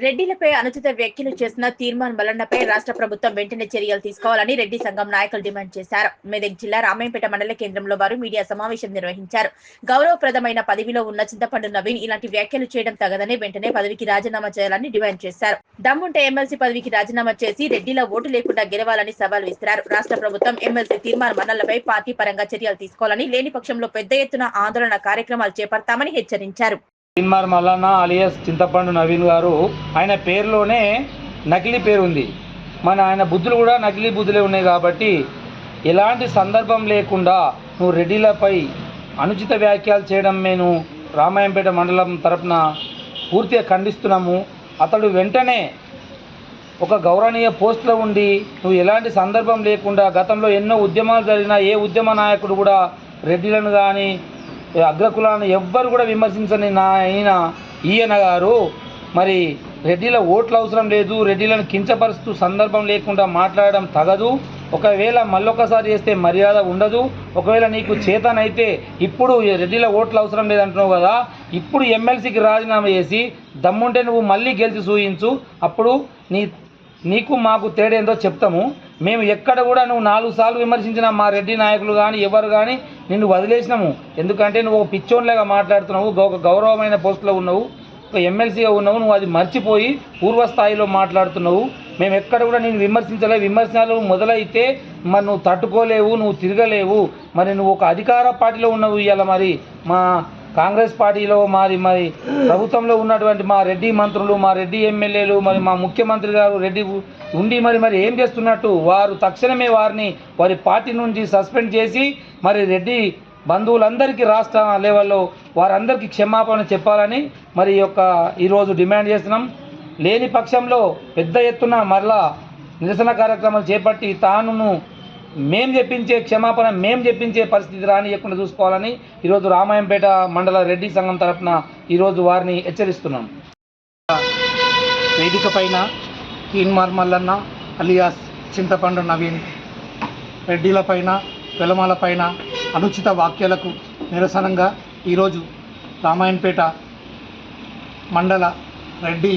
రెడ్డిలపై అనుచిత వ్యాఖ్యలు చేసిన తీర్మాన్ మల్లన్నపై రాష్ట్ర ప్రభుత్వం వెంటనే చర్యలు తీసుకోవాలని రెడ్డి సంఘం నాయకులు డిమాండ్ చేశారు. మెదక్ జిల్లా రామాయంపేట మండల కేంద్రంలో వారు మీడియా సమావేశం నిర్వహించారు. గౌరవప్రదమైన పదవిలో ఉన్న చింతపండు నవీన్ ఇలాంటి వ్యాఖ్యలు చేయడం తగదని వెంటనే పదవికి రాజీనామా చేయాలని డిమాండ్ చేశారు. దమ్ముంటే ఎమ్మెల్సీ పదవికి రాజీనామా చేసి రెడ్డిల ఓటు లేకుండా గెలవాలని సవాల్ విసిరారు. రాష్ట్ర ప్రభుత్వం ఎమ్మెల్సీ తీర్మాన్ మల్లన్నపై పార్టీ పరంగా చర్యలు తీసుకోవాలని, లేని పక్షంలో పెద్ద ఎత్తున ఆందోళన కార్యక్రమాలు చేపడతామని హెచ్చరించారు. తీన్మార్ మల్లన్న అలియాస్ చింతపండు నవీన్ గారు ఆయన పేరులోనే నకిలీ పేరు ఉంది. ఆయన బుద్ధులు కూడా నకిలీ బుద్ధులే ఉన్నాయి. కాబట్టి ఎలాంటి సందర్భం లేకుండా నువ్వు రెడ్డిలపై అనుచిత వ్యాఖ్యలు చేయడం మేము రామాయంపేట మండలం తరపున పూర్తిగా ఖండిస్తున్నాము. అతడు వెంటనే ఒక గౌరవనీయ పోస్టులో ఉండి నువ్వు ఎలాంటి సందర్భం లేకుండా గతంలో ఎన్నో ఉద్యమాలు జరిగిన ఏ ఉద్యమ నాయకుడు కూడా రెడ్డిలను కానీ అగ్రకులాలను ఎవ్వరు కూడా విమర్శించని ఈయన గారు మరి రెడ్డిల ఓట్లు అవసరం లేదు, రెడ్డిలను కించపరుస్తూ సందర్భం లేకుండా మాట్లాడడం తగదు. ఒకవేళ మళ్ళొకసారి చేస్తే మర్యాద ఉండదు. ఒకవేళ నీకు చేతనైతే ఇప్పుడు రెడ్డిల ఓట్లు అవసరం లేదంటున్నావు కదా, ఇప్పుడు ఎమ్మెల్సీకి రాజీనామా చేసి దమ్ముంటే నువ్వు మళ్ళీ గెలిచి చూయించు. అప్పుడు నీకు మాకు తేడేందో చెప్తాము. మేము ఎక్కడ కూడా నువ్వు 4 సార్లు విమర్శించిన మా రెడ్డి నాయకులు కానీ ఎవరు కానీ నిన్ను వదిలేసినాము. ఎందుకంటే నువ్వు ఒక పిచ్చోన్లాగా మాట్లాడుతున్నావు, ఒక గౌరవమైన పోస్టులో ఉన్నావు, ఒక ఎమ్మెల్సీగా ఉన్నావు. నువ్వు అది మర్చిపోయి పూర్వస్థాయిలో మాట్లాడుతున్నావు. మేము ఎక్కడ కూడా నేను విమర్శించలేవు. విమర్శలు మొదలైతే మరి నువ్వు తట్టుకోలేవు, నువ్వు తిరగలేవు. మరి నువ్వు ఒక అధికార పార్టీలో ఉన్నావు. ఇవాళ మరి మా కాంగ్రెస్ పార్టీలో మరి ప్రభుత్వంలో ఉన్నటువంటి మా రెడ్డి మంత్రులు, మా రెడ్డి ఎమ్మెల్యేలు, మరి మా ముఖ్యమంత్రి గారు రెడ్డి ఉండి మరి ఏం చేస్తున్నట్టు వారు తక్షణమే వారి పార్టీ నుంచి సస్పెండ్ చేసి మరి రెడ్డి బంధువులందరికీ రాష్ట్ర లెవెల్లో వారందరికీ క్షమాపణ చెప్పాలని మరి ఈరోజు డిమాండ్ చేస్తున్నాం. లేని పక్షంలో పెద్ద ఎత్తున మరలా నిరసన కార్యక్రమాలు చేపట్టి మేం చెప్పించే పరిస్థితి రానియకుండా చూసుకోవాలని ఈరోజు రామాయంపేట మండల రెడ్డి సంఘం తరఫున ఈరోజు వారిని హెచ్చరిస్తున్నాం. వేదిక పైన తీన్మార్ మల్లన్న అలియాస్ చింతపండు నవీన్ రెడ్డిల పైన వెలమాల పైన అనుచిత వ్యాఖ్యలకు నిరసనంగా ఈరోజు రామాయంపేట మండల రెడ్డి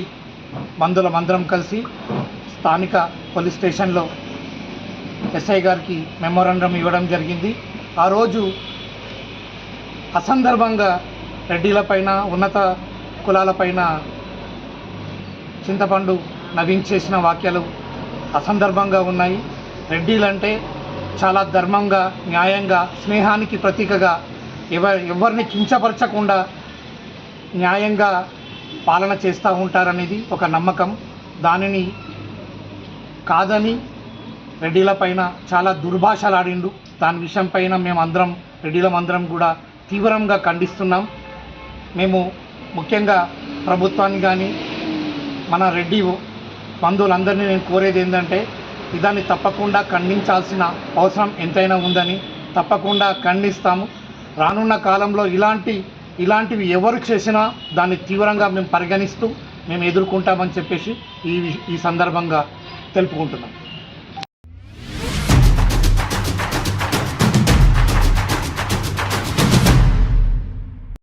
బంధువులమందరం కలిసి స్థానిక పోలీస్ స్టేషన్లో ఎస్ఐ గారికి మెమోరాండం ఇవ్వడం జరిగింది. ఆ రోజు అసందర్భంగా రెడ్డిలపైన ఉన్నత కులాలపైన చింతపండు నవీన్ చేసిన వాక్యాలు అసందర్భంగా ఉన్నాయి. రెడ్డిలంటే చాలా ధర్మంగా, న్యాయంగా, స్నేహానికి ప్రతీకగా ఎవరిని కించపరచకుండా న్యాయంగా పాలన చేస్తూ ఉంటారనేది ఒక నమ్మకం. దానిని కాదని రెడ్డిల పైన చాలా దుర్భాషలాడిండు. దాని విషయం పైన రెడ్డిలమందరం కూడా తీవ్రంగా ఖండిస్తున్నాం. మేము ముఖ్యంగా ప్రభుత్వాన్ని కానీ మన రెడ్డి బంధువులందరినీ నేను కోరేది ఏంటంటే దాన్ని తప్పకుండా ఖండించాల్సిన అవసరం ఎంతైనా ఉందని తప్పకుండా ఖండిస్తాము. రానున్న కాలంలో ఇలాంటివి ఎవరు చేసినా దాన్ని తీవ్రంగా మేము పరిగణిస్తూ మేము ఎదుర్కొంటామని చెప్పేసి ఈ సందర్భంగా తెలుపుకుంటున్నాం.